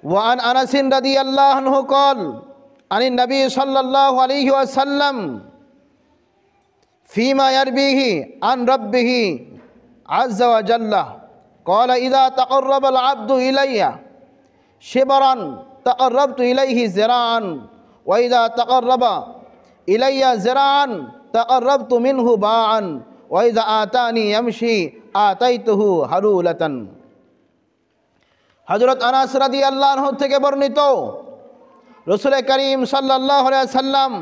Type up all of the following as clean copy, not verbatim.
وعن أنس رضي الله عنه قال عن النبي صلى الله عليه وسلم فيما يرويه عن ربه عز وجل قال إذا تقرب العبد إلي شبرا تقربت إليه ذراعا وإذا تقرب إلي ذراعا تقربت منه باعا وإذا آتاني يمشي آتيته هرولة। হযরত আনাস রাদিয়াল্লাহু আনহু থেকে বর্ণিত, রাসূল করিম সাল্লাল্লাহু আলাইহি সাল্লাম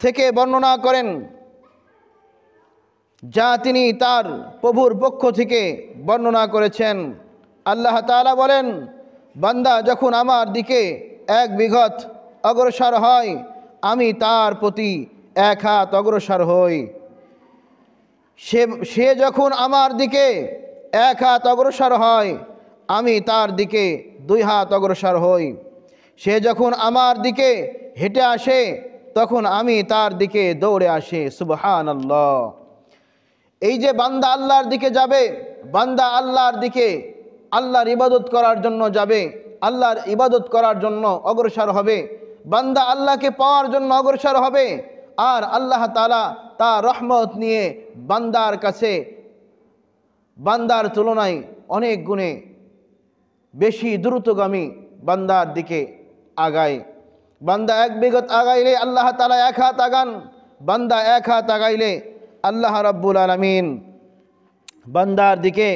থেকে বর্ণনা করেন, যা তিনি তার প্রভুর পক্ষ থেকে বর্ণনা করেছেন। আল্লাহ তাআলা বলেন, বান্দা যখন আমার দিকে এক বিঘত অগ্রসর হয় আমি তার প্রতি এক হাত অগ্রসর হই। সে যখন আমার দিকে এক হাত অগ্রসর হয় আমি তার দিকে দুই হাত অগ্রসর হই। সে যখন আমার দিকে হেঁটে আসে তখন আমি তার দিকে দৌড়ে আসি। সুবহানাল্লাহ। এই যে বান্দা আল্লাহর দিকে যাবে, বান্দা আল্লাহর দিকে আল্লাহর ইবাদত করার জন্য যাবে, আল্লাহর ইবাদত করার জন্য অগ্রসর হবে, বান্দা আল্লাহকে পাওয়ার জন্য অগ্রসর হবে। আর আল্লাহ তাআলা তার রহমত নিয়ে বান্দার কাছে বান্দার তুলনায় অনেক গুণে বেশি দ্রুতগামী বান্দার দিকে আগায়। বান্দা এক বিঘত আগাইলে আল্লাহ তাআলা এক হাত আগান, বান্দা এক হাত আগাইলে আল্লাহ রাব্বুল আলামিন বান্দার দিকে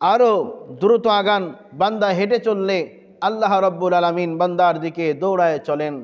আরও দ্রুত আগান। বান্দা হেঁটে চললে আল্লাহ রাব্বুল আলামিন বান্দার দিকে দৌড়ায় চলেন।